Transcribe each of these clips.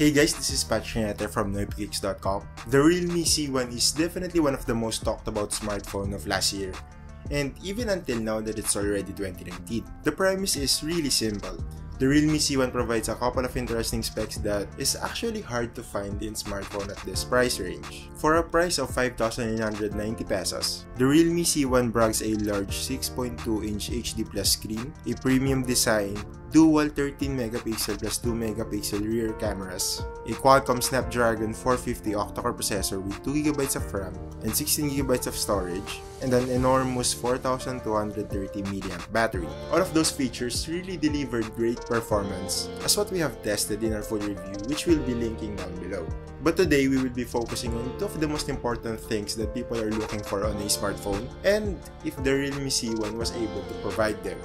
Hey guys, this is Patrick from IKSON. The Realme C1 is definitely one of the most talked about smartphone of last year, and even until now that it's already 2019. The premise is really simple. The Realme C1 provides a couple of interesting specs that is actually hard to find in smartphone at this price range. For a price of 5,990 pesos, the Realme C1 brags a large 6.2-inch HD Plus screen, a premium design, dual 13MP plus 2MP rear cameras, a Qualcomm Snapdragon 450 octa-core processor with 2GB of RAM and 16GB of storage, and an enormous 4,230 mAh battery. All of those features really delivered great performance as what we have tested in our full review, which we'll be linking down below. But today we will be focusing on two of the most important things that people are looking for on a smartphone, and if the Realme C1 was able to provide them.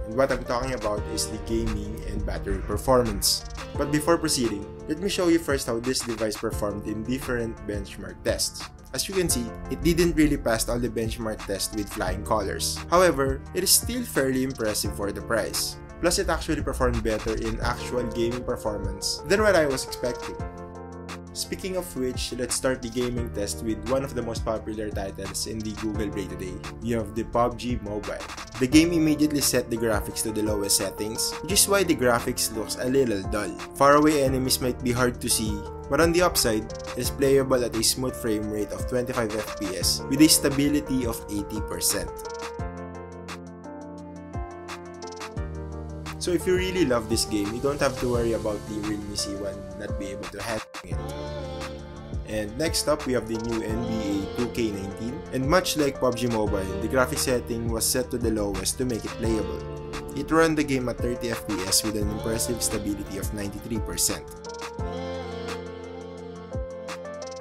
And what I'm talking about is the gaming and battery performance. But before proceeding, let me show you first how this device performed in different benchmark tests. As you can see, it didn't really pass all the benchmark tests with flying colors. However, it is still fairly impressive for the price. Plus, it actually performed better in actual gaming performance than what I was expecting. Speaking of which, let's start the gaming test with one of the most popular titles in the Google Play today. We have the PUBG Mobile. The game immediately set the graphics to the lowest settings, which is why the graphics looks a little dull. Far away enemies might be hard to see, but on the upside, it is playable at a smooth frame rate of 25 FPS with a stability of 80%. So if you really love this game, you don't have to worry about the Realme C1 not be able to handle it. And next up, we have the new NBA 2K19, and much like PUBG Mobile, the graphics setting was set to the lowest to make it playable. It ran the game at 30 FPS with an impressive stability of 93%.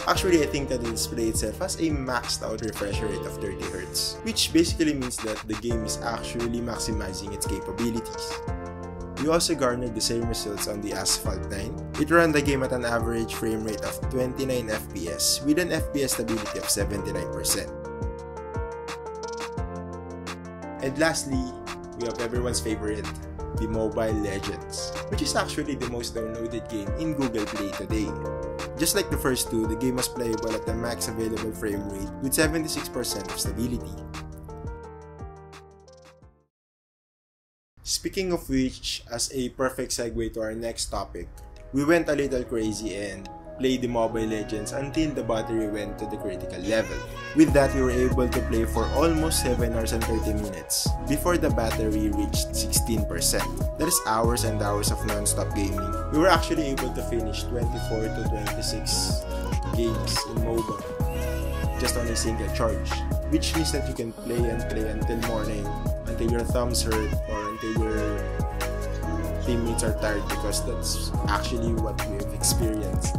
Actually, I think that the display itself has a maxed out refresh rate of 30Hz, which basically means that the game is actually maximizing its capabilities. We also garnered the same results on the Asphalt 9. It ran the game at an average frame rate of 29 FPS with an FPS stability of 79%. And lastly, we have everyone's favorite, the Mobile Legends, which is actually the most downloaded game in Google Play today. Just like the first two, the game was playable at the max available frame rate with 76% of stability. Speaking of which, as a perfect segue to our next topic, we went a little crazy and played the Mobile Legends until the battery went to the critical level. With that, we were able to play for almost 7 hours and 30 minutes before the battery reached 16%. That is hours and hours of non-stop gaming. We were actually able to finish 24 to 26 games in mobile just on a single charge, which means that you can play and play until morning, until your thumbs hurt, or until your teammates are tired, because that's actually what we've experienced.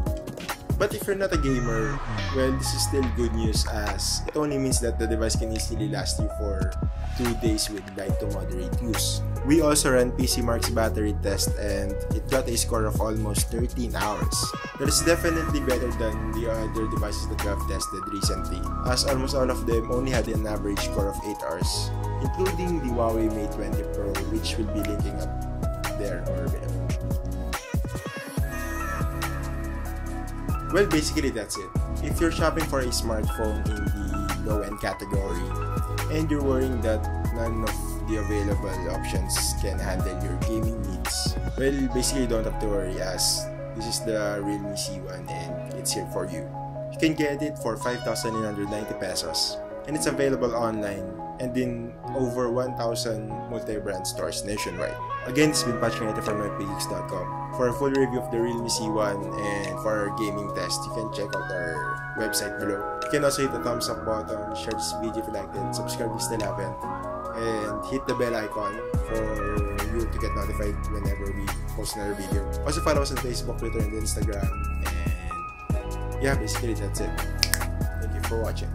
But if you're not a gamer, well, this is still good news, as it only means that the device can easily last you for 2 days with light to moderate use. We also ran PCMark's battery test and it got a score of almost 13 hours. That is definitely better than the other devices that we have tested recently, as almost all of them only had an average score of 8 hours, including the Huawei Mate 20 Pro, which we'll be linking up there or below. Well, basically that's it. If you're shopping for a smartphone in the low-end category and you're worrying that none of the available options can handle your gaming needs, well, basically you don't have to worry, as this is the Realme C1 and it's here for you. You can get it for 5,990 pesos and it's available online and in over 1,000 multi-brand stores nationwide. Again, this has been Patrick from IKSON. For a full review of the Realme C1 and for our gaming test, you can check out our website below. You can also hit the thumbs up button, share this video if you liked it, subscribe if you still haven't, and hit the bell icon for you to get notified whenever we post another video. Also follow us on Facebook, Twitter, and Instagram. And yeah, basically that's it. Thank you for watching.